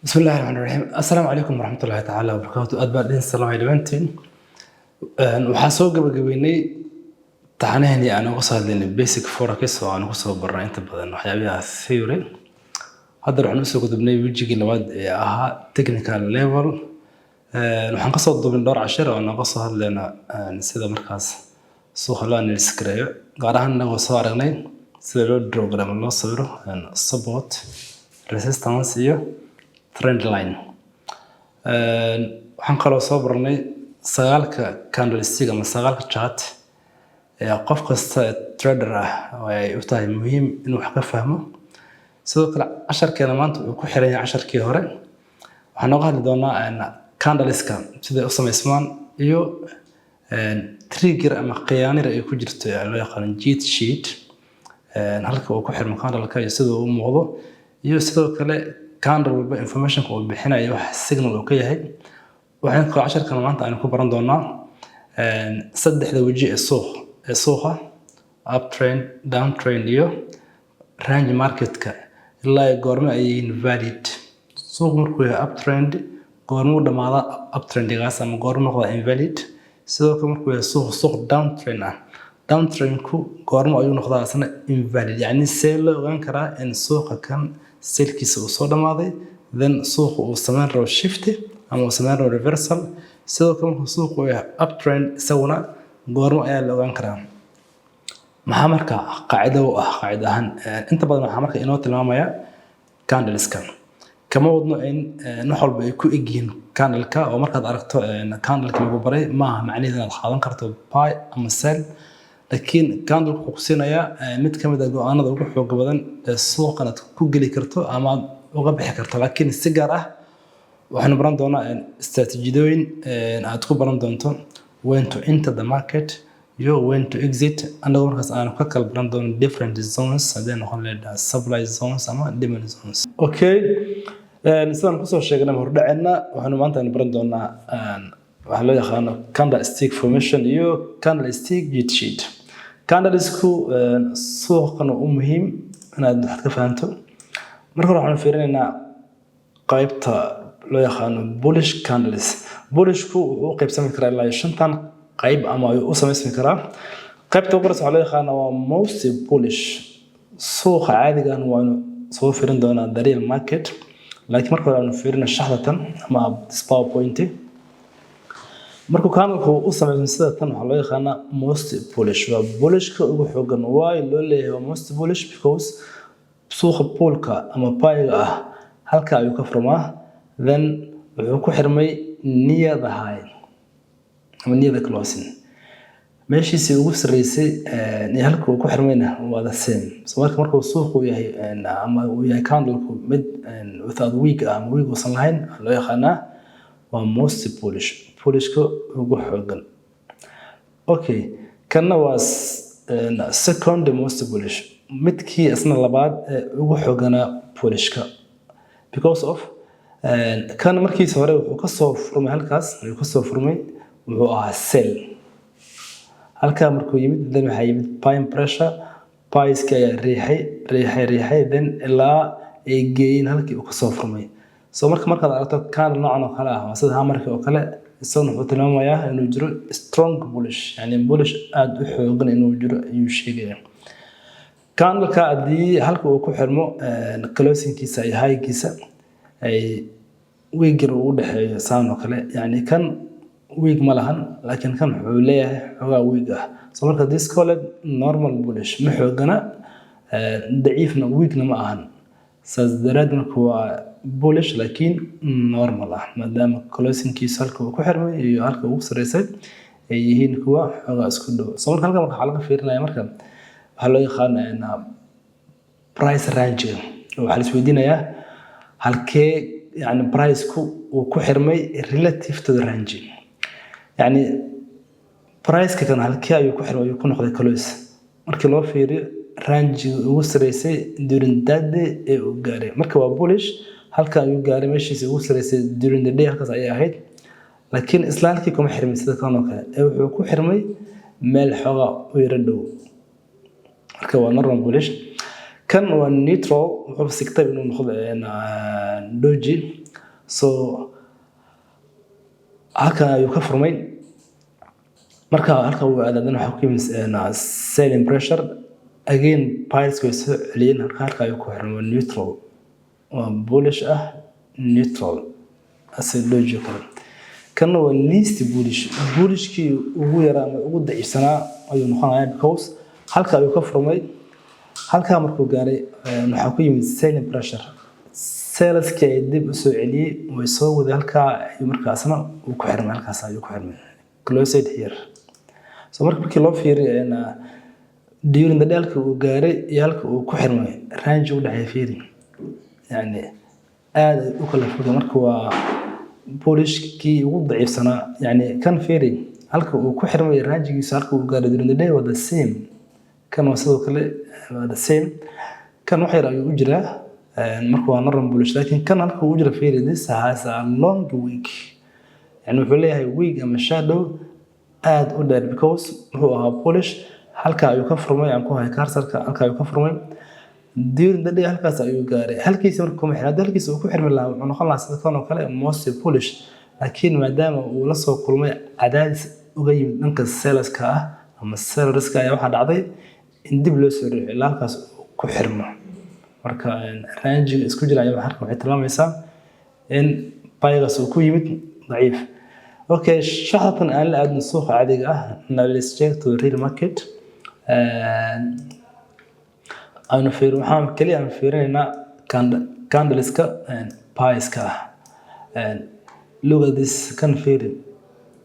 بسم الله الرحمن الرحيم السلام عليكم ورحمة الله تعالى وبركاته أدبار السلام عليكم waxaan soo gabagabeynay taxanaheeni aan uga soo hadlaynay basic forex oo aan uga soo barnay inta badan waxyaabaha theory hadda waxaan usoo gudubnay wejigii labaad ee ahaa technical level waxaan kasoo duubin dhowr cashir oo aan uga soo hadlayna sida markaas suuqa loo analysis gareeyo gaar ahaan anagoo soo aragnay sida loo program loo sawiro support resistance iyo trend line waxaan kaloo soo barnay sagaalka candlestick ama sagaalka chart ee qof kasta trader ah ay u tahay muhiim inuu wax ka fahmo sidoo kale casharkeena maanta wuxuu ku xiran yahay casharkii hore waxaan uga hadli doonaa candlestick sida u samaysmaan iyo trigger ama khiyaanir ay ku jirto ee loo yaqaan cheat sheet halka uu ku xirmo candleka iyo sida uu u muuqdo iyo sidoo kale candle walba information uu bixinayo wax signal uu ka yahay waxaan ku casharkan maanta aan ku baran doonaa saddexda waji ee suuqa uptrend downtrend iyo range marketka ilaa goorma ay invalid suuq markuu yahay uptrend goorma uu dhamaada uptrendigaas ama goorma noqda invalid sidoo kale markuu yahay suuq downtrend downtrendku goorma ayuu noqdaa asna invalid yani see loo ogaan karaa in suuqa kan selkiisa uu soo dhamaaday then suuqa uu sameyn rabo shift ama uu sameyn rabo reversal sidoo kale markuu suuqu yahay uptrend isaguna goorma ayaa la ogaan karaa maxaa marka qaacido u ah qaacid ahaan inta badan waxaa marka inoo tilmaamaya candleska kama wadno in wax walba ay ku egyihiin candleka oo markaad aragto candleka lagu baray maaha macnaheedu inaad qaadan karto buy ama sell laakiin candleka wuxuu ku siinayaa mid ka mid ah go'aanada ugu xoog badan ee suuqan aad ku geli karto ama aad uga bixi karto laakiin si gaar ah waxaan baran doonaa istaraatiijiyooyin aad ku baran doonto when to enter the market iyo when to exit anagoo markaas aan ka kala baran doono different zones hadday noqon leedahay supply zones ama demand zones okay sidaan kusoo sheegnay hordhaceena waxaanu maanta baran doonaa waxa loo yaqaano candlestick formation iyo candlestick cheat sheet candlesku suuqan u muhiim inaad wax ka fahanto marka waxaan fiirinaynaa qaybta loo yaqaano bullish candles bullishku wuxuu qaybsami karaa ilaa shantan qayb ama uu sameysmi karaa qaybta ugu horeysa waxaa loo yaqaano waa most bullish suuqa caadiga ah waanu soo fiirin doonaa the real market laakiin marka aanu fiirino shaxdatan ama powerpoint markuu candleku u sameysmo sida tan waxaa loo yaqaanaa most bullish waa bullishka ugu xoogan why loo leeyahay waa most bullish because suuqa poolka ama payga ah halka ayuu ka furmaa then wuxuu ku xirmay near the high ama near the closing meeshiisii ugu sareysay ee halka uu ku xirmayna waa the same so markuu suuqu yahay ama uu yahay candleku mid without week ama week uusan lahayn loo yaqaanaa waa most bullish bullishka ugu xoogan okay kana waa second most bullish midkii asna labaad ugu xoogana bullishka because of kan markiisa hore wuxuu ka soo furmay halkaas ayuu ka soo furmay wuxuu ahaa sell halka markuu yimid dan waxa yimid buying pressure price-ka ayaa riixay then ilaa ay geeyeen halkii uu ka soo furmay so markaad aragto kan noocan oo kale ah sida hamarka oo kale isaguna wuxuu tilmaamayaa inuu jiro strong bullish yani bullish aad u xoogan inuu jiro ayuu sheegaya candleka haddii halka uu ku xirmo closingkiisa iyo highkiisa ay weegar u dhaxeeyo saan oo kale yani kan week ma lahan laakiin kan wuxuu leeyahay xogaa week ah so marka this called normal bullish ma xoogana daciifna weekna ma ahan saas daraad marka waa bullish laakiin normal ah maadaama closingkiisa halka uu ku xirmay iyo halka ugu sareysay ay yihiin kuwa xogaa isku dhow so marka halkan waxaa laga fiirinaya marka waxaa loo yaqaanaa price range waxaa la isweydiinayaa halkee يعني برايس كو وكحرمي relative to the range يعني برايس كان هالكي أيو كحرمي يكون نقد كلوس مركي لو في range وسريسي during that day وجاري مركي وبولش هالكا أيو جاري ماشي وسريسي during the day هالكا أي أحد لكن إسلام كي كم حرمي سيدا كانوا كه أيو كحرمي مال حوا ويردو مركي ونرم بولش كان هو نيوترال وحب سكتب إنه ناخذ دوجي so halka ayuu ka furmay marka halka uu aadadan waxa ku yimid selling pressure again piles way soo celiyeen halka ayuu ku xirmay neutral bullish neutral asay logical kana waa least bullishkii ugu yaraa ama ugu daciifsanaa ayuu noqonayaa because halka ayuu ka furmay halka markuu gaaray waxa ku yimid selling pressure sellerska dib u soo celiyay way soo waday halka ay markaasna uu ku xirmay halkaas ayuu ku xirmay closed here so markii loo fiiriyo during the day uu gaaray iyo halka uu ku xirmay range u dhaxay fiiri yani aad u kala fog marka waa bulishkii ugu daciifsanaa yani kan fiiri halka uu ku xirmay range-giisa halka uu gaaray during the day waa the same kan waa sidoo kale waa the same kan wax yar ayuu u jiraa marka waa normal bullish laakiin kan halka uu jira fiiri this has a long week yani wuxuu leeyahay week ama shadow aad u dheer because wuxuu ahaa bullish halka ayuu ka furmay aan ku hay cursor-ka halka ayuu ka furmay during the day halkaas ayuu gaaray halkiisa markuu maxay halkiisa uu ku xirmay lahaa wuxuu noqon lahaa sida kan oo kale most bullish laakiin maadaama uu la soo kulmay cadaadis uga yimid dhanka sellerska ama sellerska ayaa waxa dhacday in dib loo soo riixo ilaa halkaas ku xirmo marka range isku jira ayaa halka waxay tilmaamaysaa in buyers uu ku yimid daciif okay shaqadan aan la aadno suuqa caadiga let's check to real market أنا في روحان كلي أنا في رينا كاندلسكا بايسكا لغة this كان في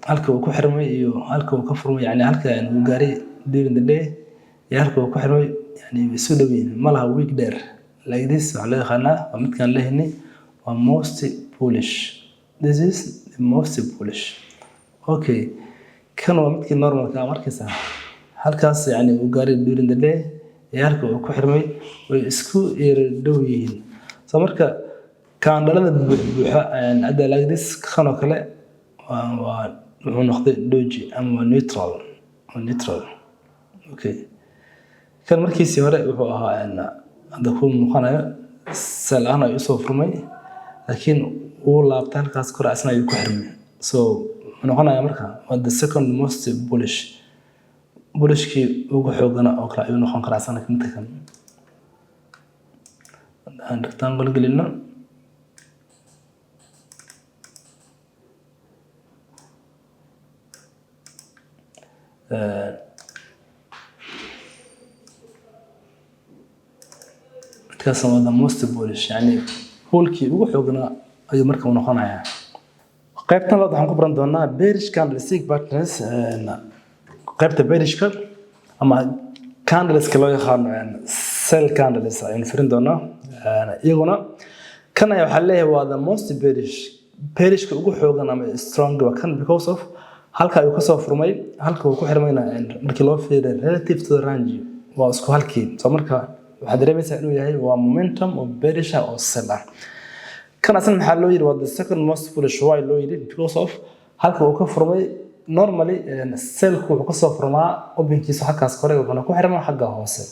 هالك وكحرمي يو هالك وكفرمي يعني هالك يعني وقاري during the day يهالك وكحرمي يعني بسودوين ما لها week there like this على خنا ومت كان له هني most bullish this is the most bullish okay كان ومت كان normal كمركز هالكاس يعني وقاري during the day يارك ku xirmay way isku dhow yihiin soo marka kaandalada buuxa ada like this khano kale waa wuxuu noqday doji ama neutral okay kan markiisii hore wuxuu ahaa hada ku noqonayo salaana ay soo furmay laakiin uu laabtay halkaas kor asna ay ku xirmay so noqonaya marka waa the second most bulishkii ugu xoogana oo kale ayuu noqon karaa sanadka inta kan aan rectangle gelino kaasoo the most bullish yani hulkii ugu xoogana ayuu markaa noqonayaa qaybtan labaad waxaan ku baran doonaa bearish candlestick patterns qaybta bearishka ama candleska loo yaqaano sell candles ayaan firin doonaa iyaguna kan ayaa waxa leeyahay waa the most bearishka ugu xoogan ama strong waa kan because of halka ayuu ka soo furmay halka uu ku xirmayna markii loo fiiriyo relative to the range waa isku halkii soo marka waxa dareemaysaa inuu yahay waa momentum of bearish oo sell kan asan maxaa loo yiri waa the second most bullish why loo yiri because of halka uu ka furmay normally sell-ku wuxuu ka soo furmaa openkiisa halkaas kore wuxuuna ku xirmaa xagga hoose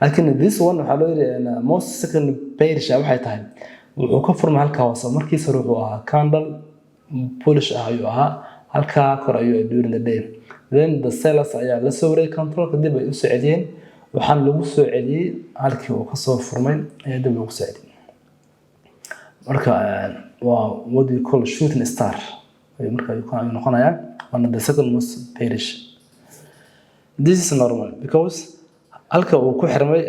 laakiin this one waxa loo yiri most second bearish waxay tahay wuxuu ka furmaa halka hoose markiisa wuxuu ahaa candle bullish ayuu ahaa halka kore ayuu during the day then the sellers ayaa la soo wareegay control kadib ay u soo celiyeen waxaan lagu soo celiyay halkii uu ka soo furmay ayaa dib lagu soo celiyay marka waa what we call shooting star marka ayuu noqonayaa one of the second most bearish this is normal because halka uu ku xirmay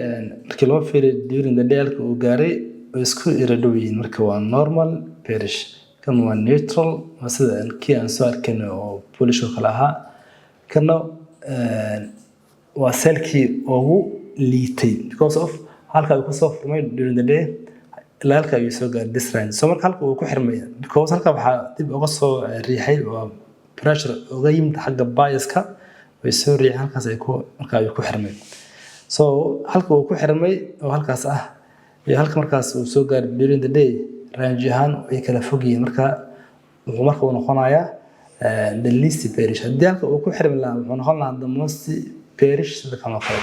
markii loo fiiriyo during the day halka uu gaaray oo isku dhow yihiin marka waa normal bearish kan waa neutral waa sida kii aan soo arkayno oo bullish kala ahaa kana waa selkii ugu liitay because of halka uu ka soo furmay during the day ilaa halka ayuu soo gaaray this range so marka halka uu ku xirmay because halka waxa dib uga soo riixay waa pressure uga yimid xagga biaska way soo riixay halkaas ay ku marka ayuu ku xirmay so halka uu ku xirmay oo halkaas iyo halka markaas uu soo gaaray during the day range ahaan ay kala fogyihiin marka wuxuu marka uu noqonayaa the least bearish haddii halka uu ku xirmay lahaa wuxuu noqon lahaa the most bearish sida kama kale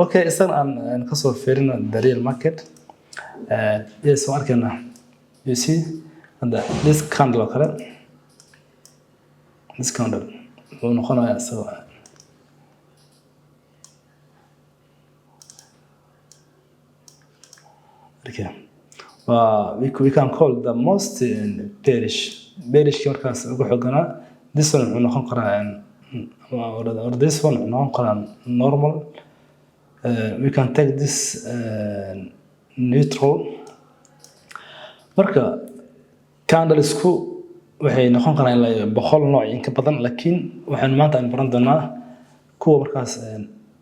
okay isan aan ka soo fiirino the real market yes arkayna you see هذا this candle كله this candle ونخلنا سوا okay we can call the most bearish markaas ugu xogana this one wuxuu noqon karaa or this one wuxuu noqon karaa normal we can take this neutral marka candlesku waxay noqon karaan ilaa 100 nooc in ka badan laakiin waxaan maanta aan baran doonaa kuwa markaas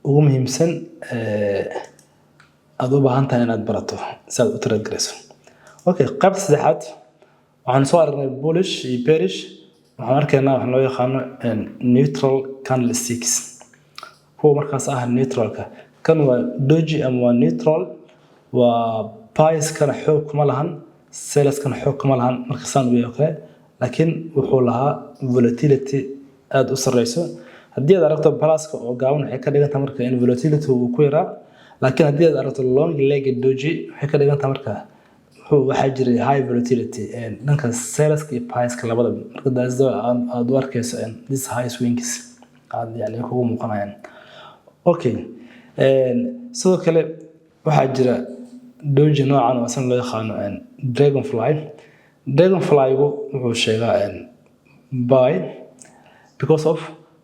ugu muhiimsan aad u baahan tahay inaad barato si aad u trade garayso okay qaybta saddexaad waxaan soo aragnay bullish iyo bearish waxaan arkaynaa waxa loo yaqaano neutral candlesticks kuwa markaas ah neutralka kan waa doji ama waa neutral waa price kana xoog kuma lahan sales kana xoog kuma lahan marka saan u yahay laakiin wuxuu lahaa volatility aad u sareyso haddii aad aragto balaaska oo gaaban waxay ka dhigan tahay marka in volatility uu ku yaraa laakiin haddii aad aragto long legged doji waxay ka dhigan tahay marka waxaa jiray high volatility dhanka sales iyo price labada marka daasdo aad u arkayso this high swings aad yani kugu muuqanayaan okay sidoo kale waxaa jira doji noocan oo asan loo yaqaano dragonfly-gu wuxuu sheegaa buy because of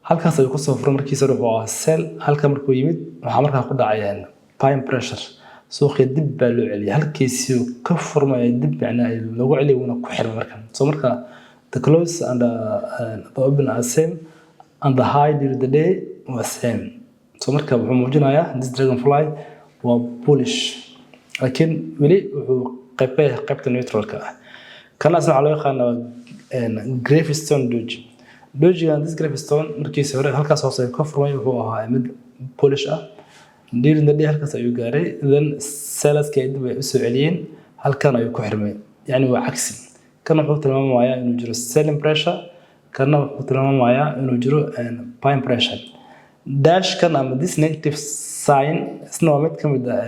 halkaas ay ku soo furay markiisa wuxuu ahaa sell halka markuu yimid waxa markaa ku dhacay buying pressure suuqii dib baa loo celiyay halkiisii ka furmay dib yani lagu celiyay una ku xirmay markan soo marka the close and the open are same and the high during the day was same soo marka wuxuu muujinayaa this dragonfly waa bullish laakiin weli wuxuu qaybta neutralka ah kana asna waxa loo yaqaanaa gravestone doji this gravestone markiisa hore halkaas hoose ka furmay wuxuu ahaa mid bullish ah during the day halkaas ayuu gaaray then sellers-ka dib ay u soo celiyeen halkan ayuu ku xirmay yani waa cagsi kana wuxuu tilmaamayaa inuu jiro selling pressure kana wuxuu tilmaamayaa inuu jiro buying pressure dash kan ama this negative sign isna waa mid ka mid ah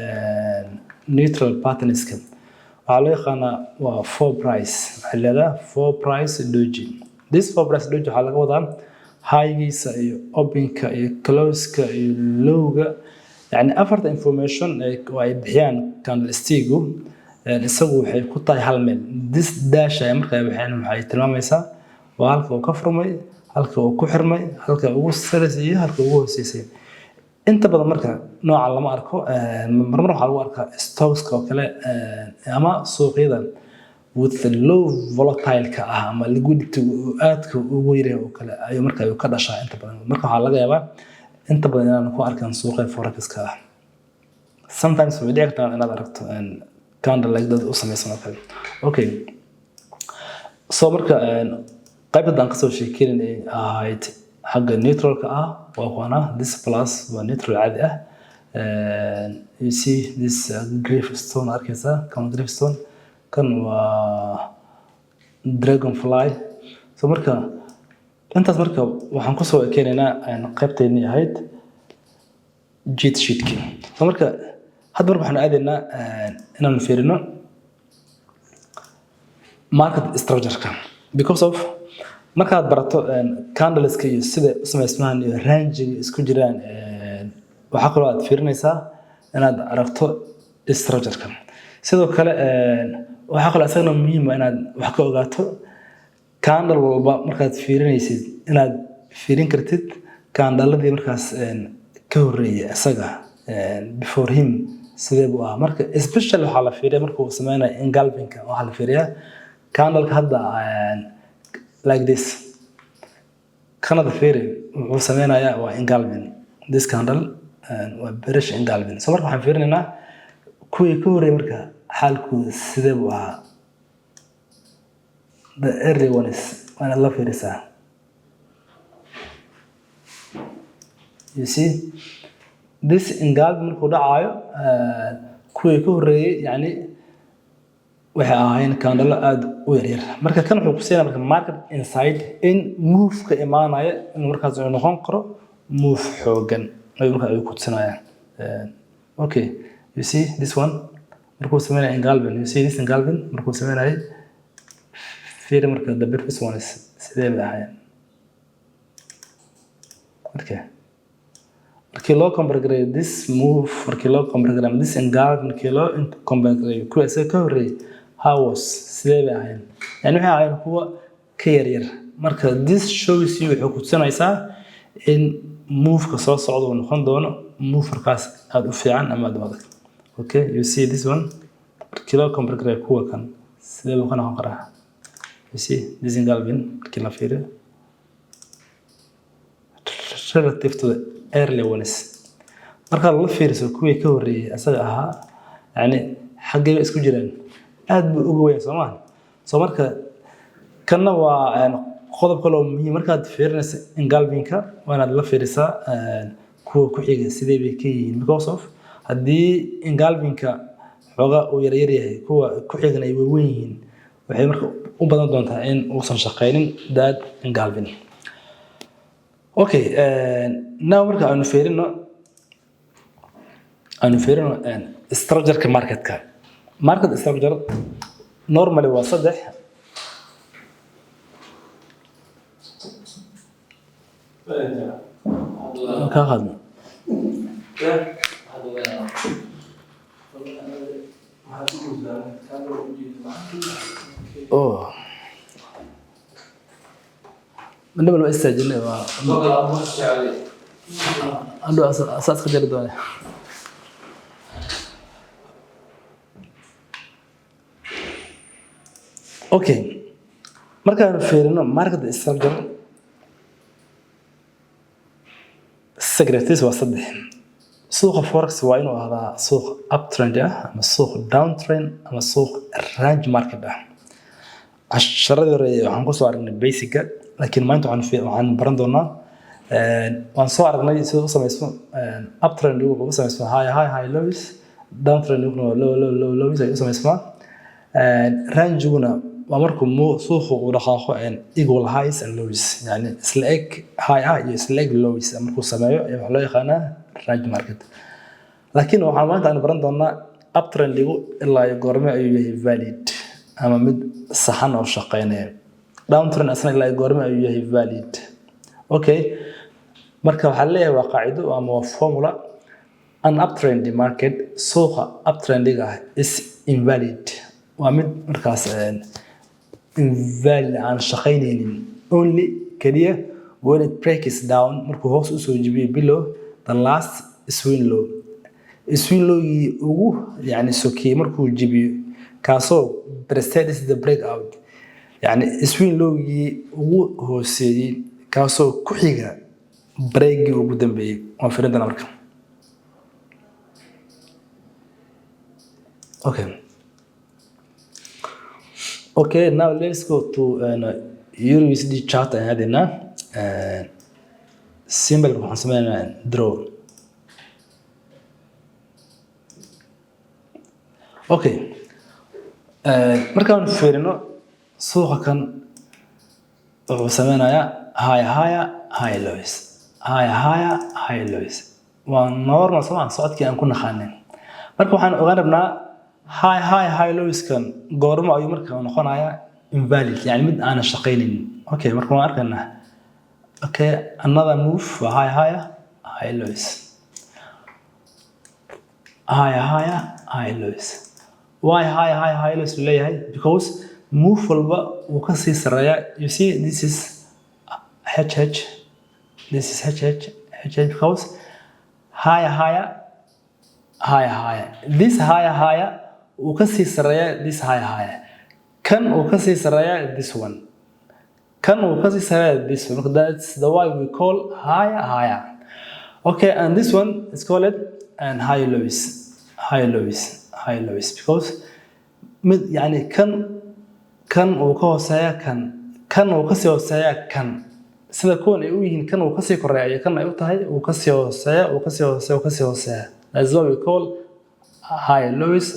neutral patterns-ka waxaa loo yaqaanaa waa four price waxay leedahay four price doji this four price doji waxaa laga wadaa high-giisa iyo open-ka iyo close-ka iyo low-ga يعني أفرد information أي بحيان كان الاستيجو السوق وحي كتاي هالمل this dash أي مركب بحيان وحي تلمام يسا وهالك وكفرمي هالك وكحرمي هالك وسلسي هالك وسيسي أنت بدل مركب نوع على ما أركو مرة على وركة stocks كوكلا أما سوق إذا with the low volatile كأها أما اللي قلت آتك وغيره وكلا أي مركب وكذا شيء أنت بدل مركب على جيبه inta badan inaan ku arkan suuqa forex-ka ah sometimes way dhici kartaa inaad aragto candle like dad u samaysan kale okay soo marka qaybtan ka soo sheekeynay ahayd xagga neutralka ah waa qana this plus waa neutral caadi ah you see this gravestone arkaysa kan gravestone kan waa dragonfly soo marka intaas marka waxaan ku soo keenaynaa qaybteennii ahayd cheat sheet-kii soo marka hadda marka waxaan aadaynaa inaan fiirino market structure-ka because of markaad barato candleska iyo sida u samaysmaan iyo range-ga isku jiraan waxaa kaloo aad fiirinaysaa inaad aragto structure-ka sidoo kale waxaa kaloo asagana muhiim ah inaad wax ka ogaato candle walba markaad fiirinaysid inaad fiirin kartid candle-ladii markaas ka horeeyay isaga before him sidee buu ahaa marka especially waxaa la fiiriyaa marka uu sameynayo engulfing-ka waxaa la fiiriyaa candle-ka hadda like this kanada fiiri wuxuu sameynayaa waa engulfing this candle waa bearish engulfing so marka waxaan fiirinaynaa kuwii ka horeeyay marka xaalkooda sidee buu ahaa the early one is when I love it you see this engulfing markuu dhacayo kuwii ka horeeyay yani waxay ahaayeen candle aad u yaryar marka kan wuxuu ku siinaa marka market inside in move ka imaanaya in markaas uu noqon karo move xoogan ay markaa ay ku tusinayaan okay you see this one markuu sameeyo engulfing you see this engulfing markuu sameeyo fiiri marka the previous ones sidee bay ahaayeen markii loo compare gareeyo this move markii loo compare gareeyo this engulf markii loo compare gareeyo kuwa isaga ka horreeyay how was sidee bay ahaayeen yani waxay ahaayeen kuwa ka yaryar marka this shows you wuxuu ku tusinaysaa in move-ka soo socda uu noqon doono move markaas aad u fiican ama aad u adag okay you see this one markii loo compare gareeyo kuwa kan sidee buu ka noqon karaa you see this engulfing markii la fiiriyo relative to the early ones marka la fiiriso kuwii ka horreeyay asaga ahaa yani xaggee isku jiraan aad buu ugu weyn Soomaali soo marka kana waa qodob kale oo muhiim markaad fiirinayso engulfing-ka waana la fiirisaa kuwa ku xiga sidee bay ka yihiin because of haddii engulfing-ka xoga uu yar yahay kuwa ku xigana ay weyn yihiin waxay marka u badan doontaa in uusan shaqeynin that engulfing okay now marka aanu fiirino structure-ka market-ka market structure normally waa saddex ka qadno oh من قبل استاجل عنده اساس كجر دوله اوكي markaan fiirino market structure securities waa saddex suuqa forex waa inuu ahaadaa suuq uptrend ama suuq downtrend ama suuq range market casharadii hore waxaan ku soo aragnay basic laakiin maanta waxaan baran doonaa waan soo aragnay sida u sameysmo uptrend uu u sameysmo high lows downtrend uu lows ay u sameysmaa range-guna waa markuu suuqu uu dhaqaaqo equal highs and lows yani isla eg high iyo isla eg lows markuu sameeyo waxa loo yaqaanaa range market laakiin waxaan maanta aan baran doonaa uptrend-igu ilaa goorma ayuu yahay valid ama mid saxan oo shaqeynaya downtrend asna ilaa goorma ayuu yahay valid okay marka waxa leeyahay waa qaacido ama waa formula an uptrend market suuqa uptrendiga is invalid waa mid markaas invalid aan shaqeynaynin only kaliya when it breaks down markuu hoos u soo jibiyo below the last swing low ugu yani sokey markuu jibiyo kaasoo precedes the breakout يعني swing low-gii ugu hooseeyay kaasoo ku xiga break-gii ugu dambeeyay waan fiirindana marka okay now let's go to USD chart aan hadina symbol waxaan sameeynaa draw okay markaan fiirino suuqa kan wuxuu sameynayaa high lows waa normal soo socodkii aan ku naqaanin marka waxaan ogaan rabnaa high lows kan goorma ayuu marka noqonayaa invalid yani mid aan shaqeynin okay marka waan arkaynaa okay another move waa high lows why high lows leeyahay because move walba uu ka sii sareeyaa you see this is HH because higher this higher uu ka sii sareeyaa this higher kan uu ka sii sareeyaa this one kan uu ka sii sareeyaa this one that's the why we call higher okay and this one is called and high lows because mid yani kan uu ka hooseeya kan uu ka sii hooseeya kan sida kuwan ay u yihiin kan uu ka sii koreeya kan ay u tahay uu ka sii hooseeya that's what we call high lows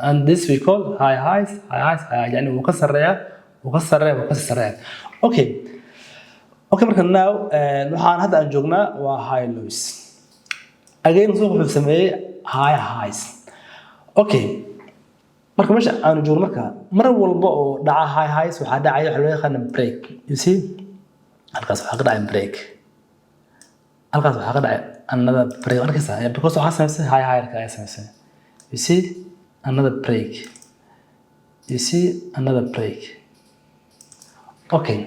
and this we call high highs yani uu ka sareeya okay marka now waxaan hadda aan joognaa waa high lows again suuq wuxuu sameeyay high highs okay marka meesha aanu joogno marka mar walba oo dhaca high highs waxa dhacaya waxa loo yaqaan break you see halkaas waxa ka dhacay break halkaas waxa ka dhacay another break markaas because waxa sameysay high high ka ay sameysay you see another break you see another break okay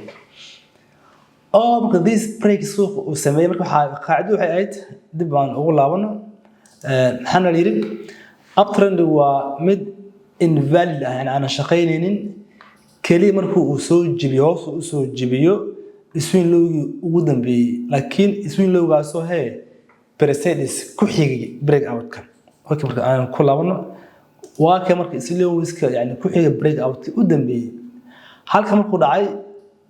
because this break suuq uu sameeyay marka waxa qaacido waxay ahayd dib aan ugu laabano maxana yiri uptrend waa mid invalid يعني أنا شقينين كلي مركو وسو جبيو وسو جبيو اسمين لو ودن بي لكن اسمين لو قاسو هي بريسيدس كحيجي بريك أوت كان أوكي مركو أنا كل عمرنا واقع مركو اسمين لو ويسك يعني كحيجي بريك أوت ودن بي هل كم مركو دعي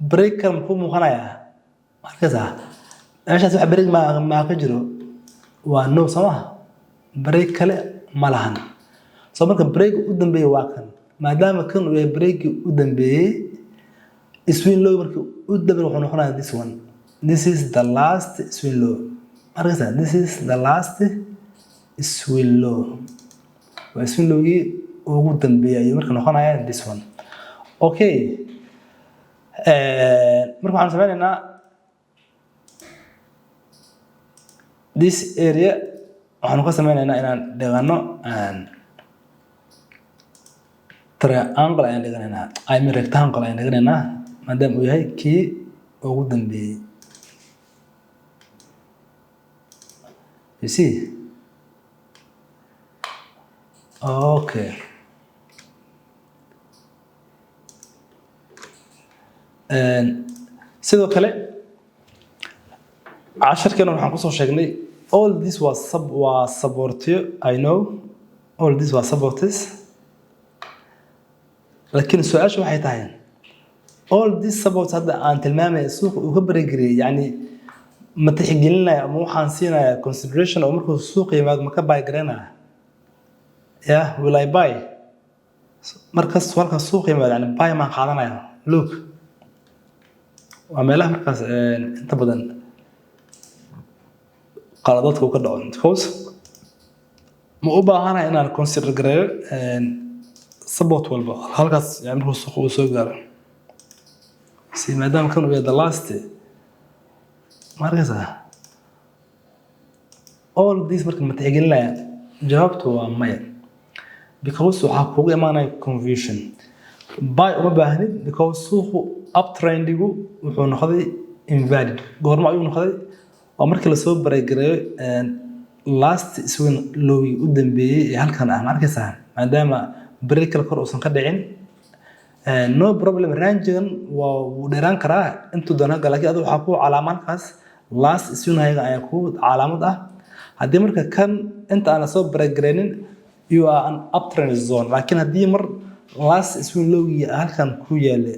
بريك كم مركو مخنايا هكذا إيش هسوي بريك ما كجرو وانو سماه بريك كله ملهن so marka break u dambeeyay waa kan maadaama kan uu yahay break u dambeeyay swing low marka u dambeeyay wuxuu noqonayaa this one this is the last swing low marka this is the last swing low waa swing lowgii ugu dambeeyay marka noqonayaa this one okay marka waxaan sameynaynaa this area waxaan ka sameynaynaa inaan dhigano triangle ayaan dhiganaynaa I mean rectangle ayaan dhiganaynaa maadaama uu yahay kii ugu dambeeyay you see okay sidoo kale casharkeena waxaan kusoo sheegnay all this was support I know all this was supports لكن السؤال شو حيتعين all this support هذا عن تلمامه السوق وكبرجري يعني ما تحجي لنا مو حنسينا consideration أو مركز السوق ما كباي جرينا يا will I buy مركز سؤال السوق يعني buy ما قادنا look وعمله مركز أنت بدن قراراتك وكذا كويس مو أنا أنا consider جري support والبا halkaas yani markuu suuq uu soo gaaro si maadaama kan uu yahay the last markaas all this marka ma tixgelinaya jawaabtu waa maya because waxa kugu imaanaya confusion buy uma baahnid because suuqu uptrendigu wuxuu noqday invalid goorma ayuu noqday waa markii la soo bareegareeyo last swing low u dambeeyay ee halkan ah markaas maadaama break kor uusan ka dhicin no problem range-gan waa uu dheeraan karaa intuu doona laakiin adigu waxa ku calaamadkaas last swing-hayga ayaa ku calaamad ah haddii marka kan inta aan soo break gareenin you are an uptrend zone laakiin haddii mar last swing low-gi halkan ku yaale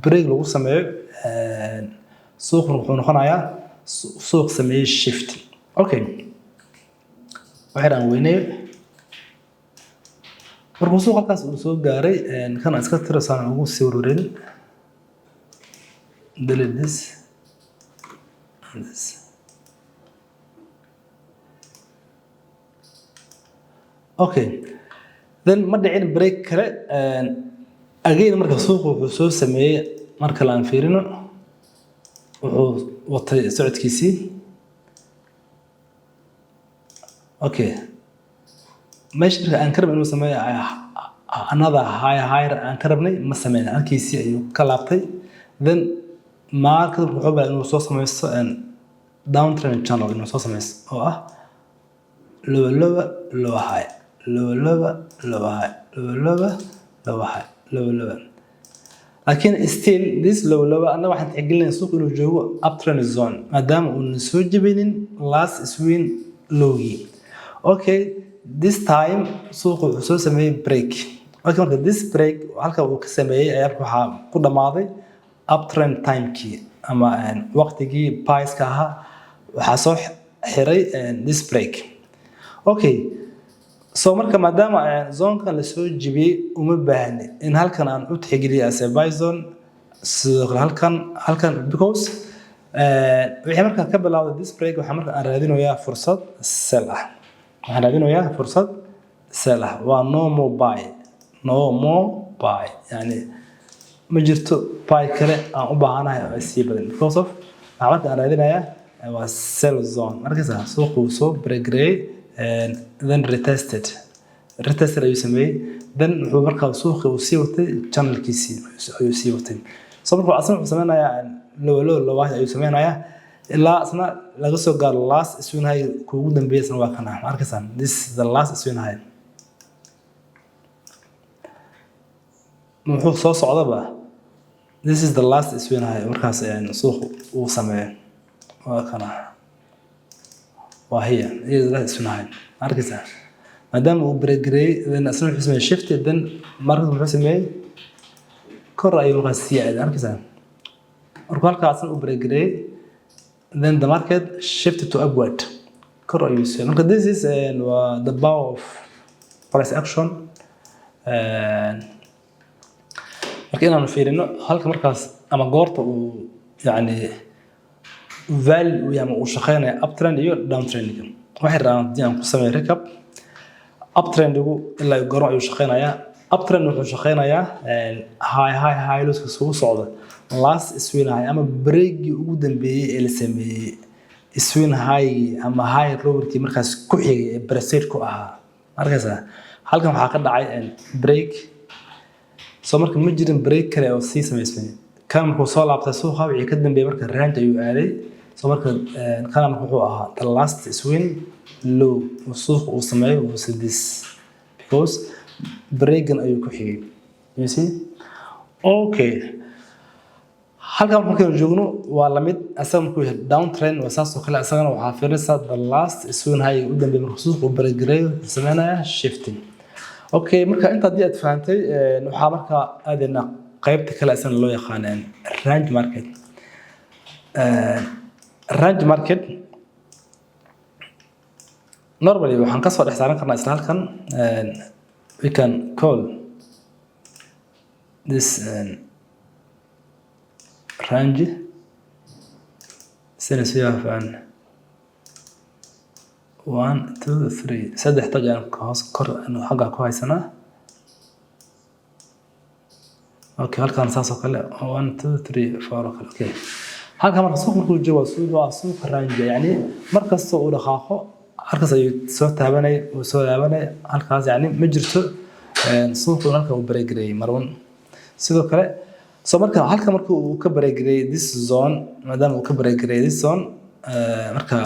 break lagu sameeyo suuq wuxuu noqonayaa suuq sameeyay shift okay waxaan weynayo markuu suuq halkaas uu soo gaaray kan iska tirsan ugu sii wareerin delete this and this okay then ma dhicin break kale again marka suuq wuxuu soo sameeyay marka la fiirino wuxuu watay socodkiisii okay meesha aan karab inuu sameeyo another higher aan karabnay ma sameeyna halkiisii ayuu ka laabtay then market wuxuu baa inuu soo sameeyo downtrend channel inuu soo sameeyo oo ah low high لكن still this low أنا واحد تحقلنا سوق إنه جوا uptrend zone مادام إنه سوجبين last swing lowي okay this time سوق حسوا سميه break okay مركز this break وعلى وكسميه أيركوها كل ماضي uptrend time كي أما وقت كي بايس كها وحصل حري this break okay so marka maadaama zoonkan la soo jibiyay uma baahni in halkan aan u tixgeliyo as a buy zone sidoo halkan because wixii marka ka bilowday this break waxa marka aan raadinayaa fursad sell ah waa normal buy no more buy يعني ما jirto buy kale aan u baahanahay oo sii badan because of macluumaadka aan raadinayaa waa sell zone markaas suuqu soo break and then retested ayuu sameeyey then wuxuu markaa suuqi uu sii watay channelkiisii ayuu sii watay so markaa asna wuxuu sameynayaa low ayuu sameynayaa ilaa asna laga soo gaaro last swing high kuugu dambeeyay waa kana markaas this is the last swing high muxuu soo socdaba this is the last swing high markaas suuqu uu sameeyo waa kana waa hiya is the swing high markaas maadaama uu break then asna wuxuu sameeyay shift then markaas wuxuu sameeyay kor ayuu markaas sii aaday markaas markuu halkaas uu break then the market shifted to upward kor ayuu sii marka this is the power of price action marka inaan fiirino halka markaas ama goorta uu yani value ama uu shaqeynaya uptrend iyo downtrend waxay raadin aan ku sameeyo recap uptrend ilaa goor ayuu shaqeynayaa uptrend wuxuu shaqeynayaa high lows ka soo socda last swing high ama break ugu dambeeyay ee la sameeyay swing high ama high lowerkii markaas ku xigay ee preset ku ahaa markaas halkan waxaa ka dhacay break soo marka ma jirin break kale oo sii sameysmay kan markuu soo laabtay suuqa wixii ka dambeeyay marka range ayuu aaday soo marka kan wuxuu ahaa the last swing low suuqa uu sameeyay was this because breakan ayuu ku xigay you see okay halkan markaynu joogno waa la mid asaga markuu yahay downtrend waa saas oo kale asagana waxaa fiirinaysaa the last swing high u dambeeyay markuu suuqa uu break sameynaya shifting okay marka inta hadii aad fahantay waxa marka aadina qaybta kale asan loo yaqaan range market normally waxaan ka soo dhexsaaran karnaa isla halkan we can call this range since we have 1 2 3 saddex tajaan hoos kor xagga ku haysanaa okay halkan saas oo kale 1 2 3 4 okay halkan marka suuqu joogo suuq range yani markasta uu dhaqaaqo halkaas ayuu soo taabanay halkaas yani ma jirto suuqu halka uu break marwan sidoo kale soo marka halka markuu ka break this zone maadaama uu ka break this zone marka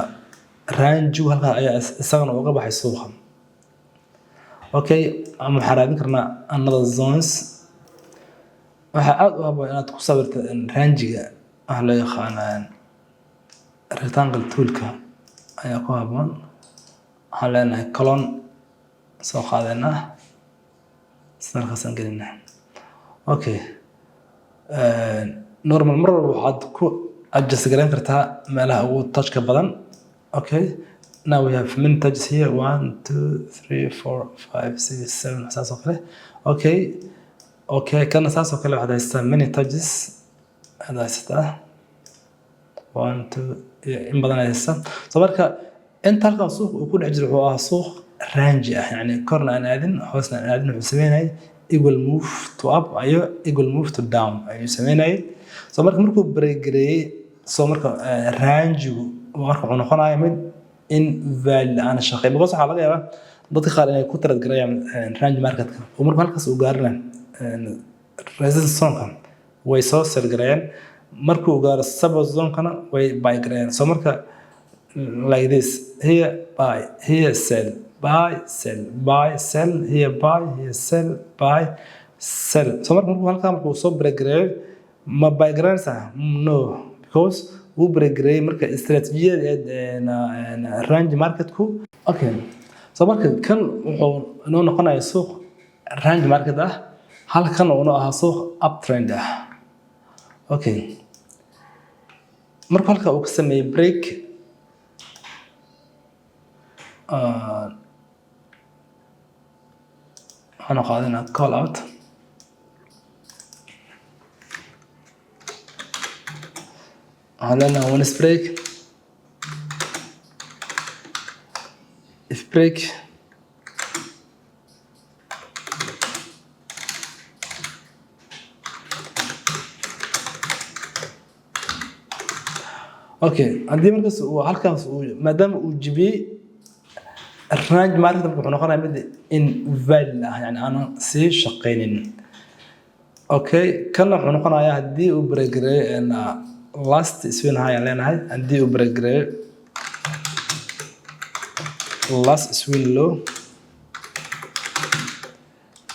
range halka ayaa isagana uga baxay suuqa okay ama xaraadin karna another zones waxa aad u haboon inaad ku sawirto range-ga waxa loo yaqaan rectangle tool-ka ayaa ku haboon waxaan leenahay column soo qaadana sarkasan gelina okay normal mar walba waxaad ku adjust garan kartaa meelaha ugu touch-ka badan okay now we have many touches here 1 2 3 4 5 6 7 saas oo kale okay kana saas oo kale waxaad haystaa many touches hada haystaa 1 2 in badan haysta soo marka inta halkan suuq uu ku dhex jiro wuxuu ahaa suuq range yani korna aan aadin hoosna aan aadin wuxuu sameeyay equal move to up ayo equal move to down ayuu sameeyay soo markuu break soo marka range marka uu noqonayo mid in value aan shaqeyn because waxa laga yaabaa dadka qaar inay ku tarad garayaan range market-ka oo marka halkaas uu gaarna resistance zone way soo sell garayaan marka uu gaaro support zone-kana way buy garayaan soo marka like this here buy here sell buy sell here buy here sell buy sell soo marka halkaas uu soo break ma buy garaysa no because uu break marka istiraatiijiyada range market-ku okay soo marka kan wuxuu inoo noqonayaa suuq range market halkan uu ahaa suuq uptrend okay marka halka uu ka sameeyay break waxaan qaadana call out على one break if break اوكي عندي مركز وهالكاس ما دام وجبي الرانج ماركت wuxuu noqonayaa mid invalid ah yani aan sii shaqeynin okay kana wuxuu noqonayaa hadii uu bregareeyo last swing high leenahay hadii uu bregareeyo last swing low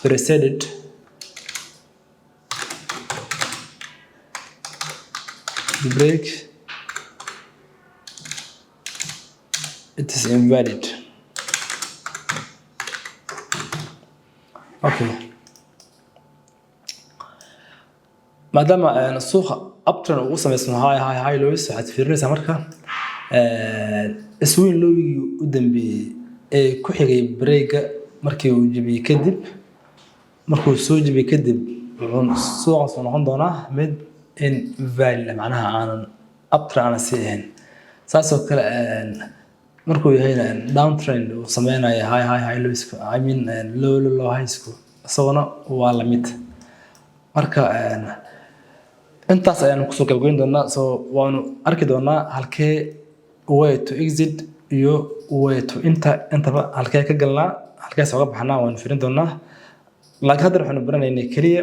preceded break it is invalid. اوكي maadaama suuqa uptrend uu sameysmo high lows waxaad fiirinaysaa marka swing lowgii u dambeeyay ee ku xigay break markii uu jabiyay kadib markuu soo jabiyay kadib wuxuu suuqaas noqon doonaa mid invalid macnaha aanan uptrend aan sii ahayn saasoo kale markuu yahay downtrend uu sameynayo high lows I mean low highs asaguna waa la mid marka intaas ayaan ku soo gabagayn doonaa soo waanu arki doonaa halkee way to exit iyo way to intaba halkee ka galnaa halkee soo baxnaa waan fiirin doonaa laakiin hadda waxaanu baranaynaa kaliya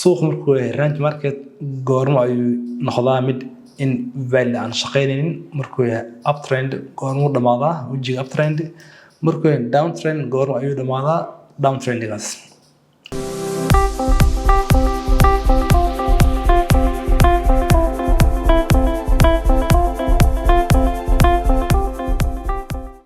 suuq markuu yahay range market goorma ayuu noqdaa mid invalid aan shaqeynaynin markuu yahay uptrend goorma uu dhamaadaa wajiga uptrend markuu yahay downtrend goorma ayuu dhamaadaa downtrendgaas